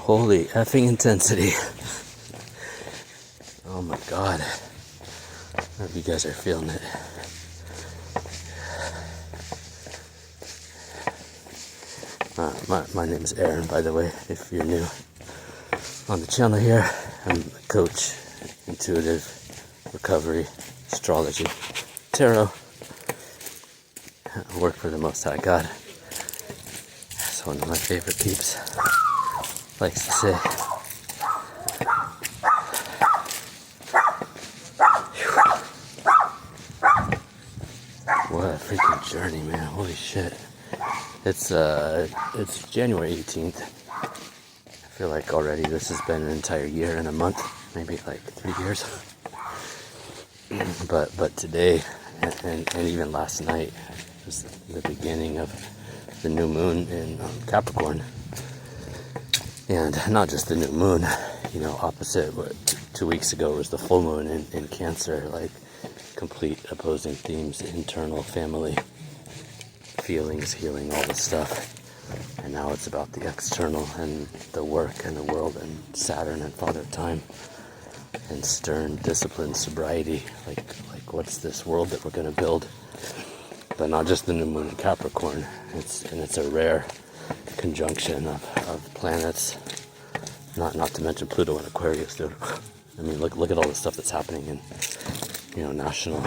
Holy effing intensity. Oh my god. I hope you guys are feeling it. My name is Aaron, by the way, if you're new on the channel here. I'm a coach, intuitive, recovery, astrology, tarot. I work for the Most High God. That's one of my favorite peeps likes to say. What a freaking journey, man. Holy shit. It's January 18th. I feel like already this has been an entire year and a month, maybe like 3 years. But today and even last night was the beginning of the new moon in Capricorn. And not just the new moon, you know, opposite what 2 weeks ago was the full moon in Cancer, like complete opposing themes, internal, family, feelings, healing, all this stuff. And now it's about the external and the work and the world and Saturn and Father Time and stern discipline, sobriety, like what's this world that we're going to build? But not just the new moon in Capricorn. It's a rare conjunction of planets, not to mention Pluto and Aquarius, dude. I mean, look at all the stuff that's happening in, you know, national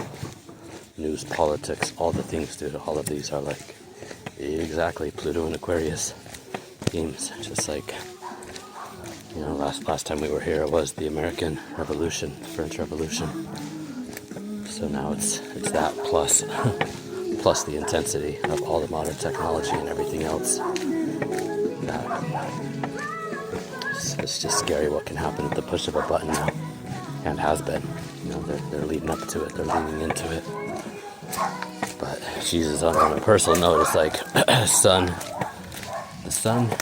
news, politics, all the things, dude. All of these are like exactly Pluto and Aquarius themes. Just like, you know, last time we were here, it was the American Revolution, French Revolution. So now it's that plus the intensity of all the modern technology and everything else. It's just scary what can happen at the push of a button now, and has been. You know, they're leading up to it, they're leaning into it. But Jesus, on a personal note, it's like the sun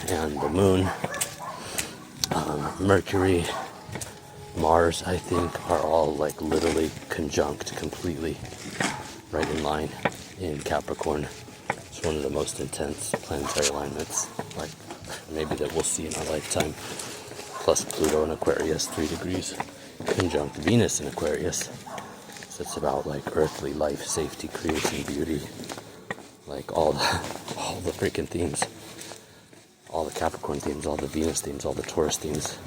and the moon, Mercury, Mars, I think, are all like literally conjunct completely, right in line in Capricorn. It's one of the most intense planetary alignments, like maybe that we'll see in our lifetime. Plus Pluto in Aquarius, 3 degrees, conjunct Venus in Aquarius. So it's about like earthly life, safety, creation, beauty, like all the freaking themes, all the Capricorn themes, all the Venus themes, all the Taurus themes,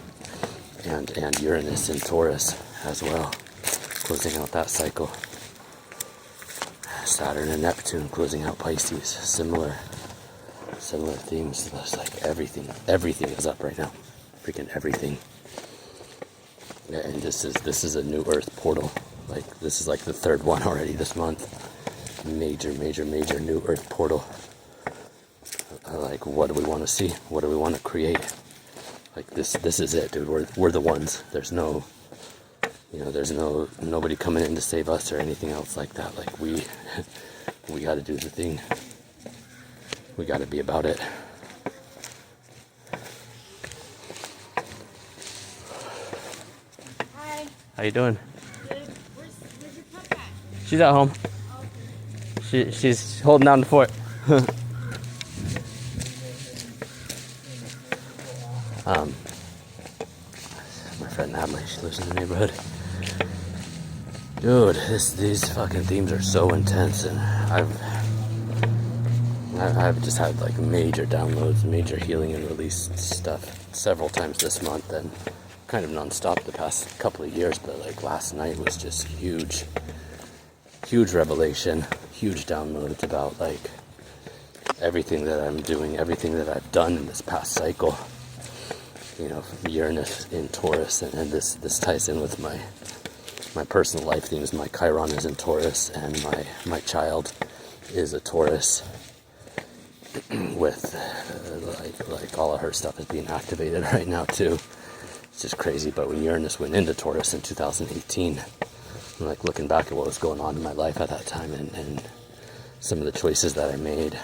and Uranus in Taurus as well, closing out that cycle. Saturn and Neptune closing out Pisces, similar themes. It's like everything is up right now, freaking everything. And this is a new Earth portal. Like this is like the third one already this month. Major new Earth portal. Like, what do we want to see? What do we want to create? Like this is it, dude. We're the ones. There's no, you know, there's nobody coming in to save us or anything else like that. Like we got to do the thing. We got to be about it. Hi. How you doing? Good. Where's your pup at? She's at home. She's holding down the fort. My friend Natalie, she lives in the neighborhood. Dude, these fucking themes are so intense, and I've just had like major downloads, major healing and release stuff several times this month, and kind of nonstop the past couple of years. But like last night was just huge revelation, huge downloads about like everything that I'm doing, everything that I've done in this past cycle. You know, Uranus in Taurus, and this ties in with my personal life themes. My Chiron is in Taurus, and my child is a Taurus. With like all of her stuff is being activated right now too. It's just crazy. But when Uranus went into Taurus in 2018, I'm like looking back at what was going on in my life at that time, and some of the choices that I made,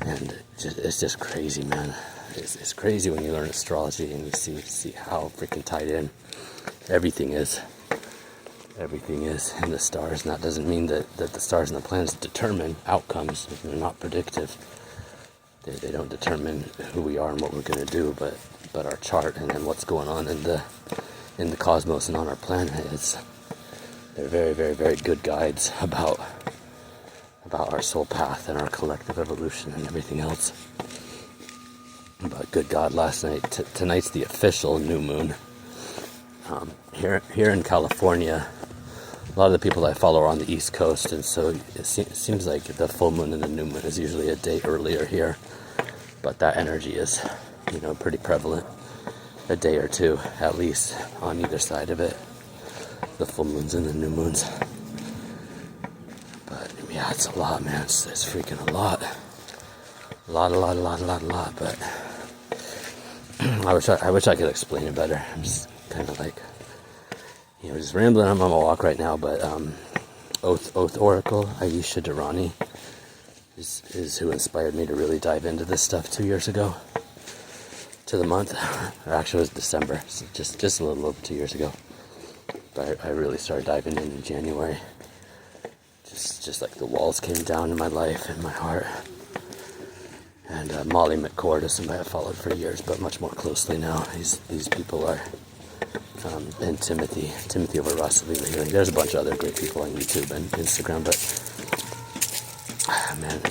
and it's just crazy, man. It's crazy when you learn astrology and you see how freaking tied in everything is. Everything is in the stars, and that doesn't mean that the stars and the planets determine outcomes. They're not predictive. They don't determine who we are and what we're going to do, but our chart and then what's going on in the cosmos and on our planet. They're very, very, very good guides about our soul path and our collective evolution and everything else. But good God, last night, tonight's the official new moon. Here in California, a lot of the people I follow are on the East Coast, and so it seems like the full moon and the new moon is usually a day earlier here. But that energy is, pretty prevalent. A day or two, at least, on either side of it. The full moons and the new moons. But yeah, it's a lot, man. It's freaking a lot. A lot. But I wish I could explain it better. I'm just kind of like, just rambling. I'm on my walk right now. But Oath Oracle, Aisha Durrani, is who inspired me to really dive into this stuff 2 years ago. To the month, or actually it was December, so just a little over 2 years ago. But I really started diving in January. Just like the walls came down in my life and my heart. And Molly McCord is somebody I followed for years, but much more closely now. These people are, and Timothy over Russell Healing. There's a bunch of other great people on YouTube and Instagram, but man,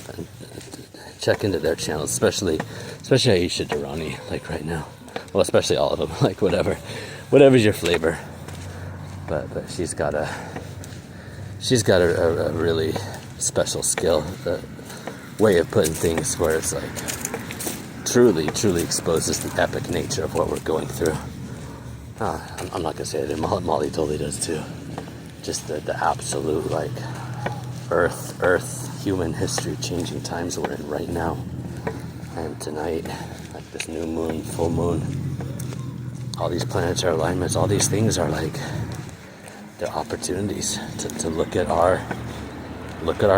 check into their channels, especially Aisha Durrani, like right now. Well, especially all of them, like whatever's your flavor. But she's got a really special skill, a way of putting things where it's like truly exposes the epic nature of what we're going through. I'm not gonna say it, and Molly totally does too. Just the absolute like earth human history changing times we're in right now. And tonight, like this new moon, full moon, all these planetary alignments, all these things are like the opportunities to look at our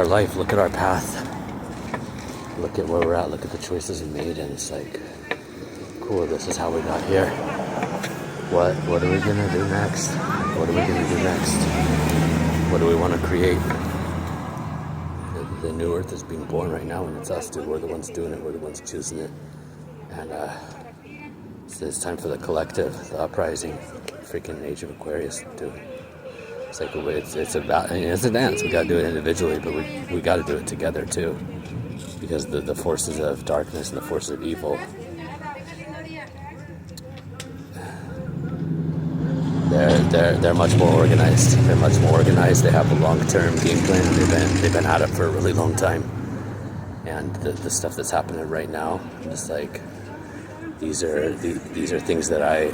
life, look at our path, look at where we're at, look at the choices we made, and it's like, cool, this is how we got here. What are we gonna do next? What are we gonna do next? What do we want to create? The new earth is being born right now, and it's us, dude. We're the ones doing it. We're the ones choosing it. And so it's time for the collective, the uprising, freaking age of Aquarius, dude. It's like it's a dance. We gotta do it individually, but we gotta do it together too, because the forces of darkness and the forces of evil, they're much more organized. They're much more organized. They have a long-term game plan. They've been at it for a really long time. And the stuff that's happening right now, just like these are things that I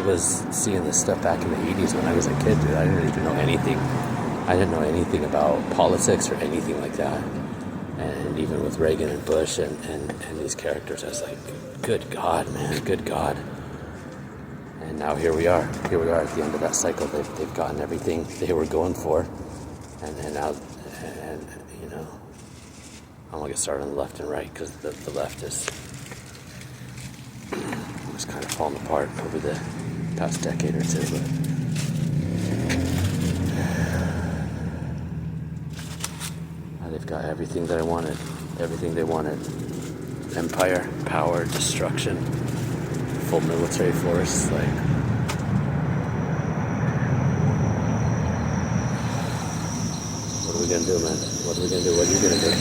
was seeing this stuff back in the 80s when I was a kid, dude. I didn't even know anything. I didn't know anything about politics or anything like that. And even with Reagan and Bush and these characters, I was like, good God, man, good God. And now here we are at the end of that cycle. They've gotten everything they were going for, and now, I won't get started on the left and right, because the left is kind of falling apart over the past decade or two. But they've got everything that I wanted, everything they wanted: empire, power, destruction, full military force, like. What are we gonna do, man? What are we gonna do? What are you gonna do?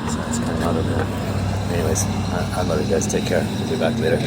So that's kind of out of it. Anyways, I love you guys. Take care. We'll be back later.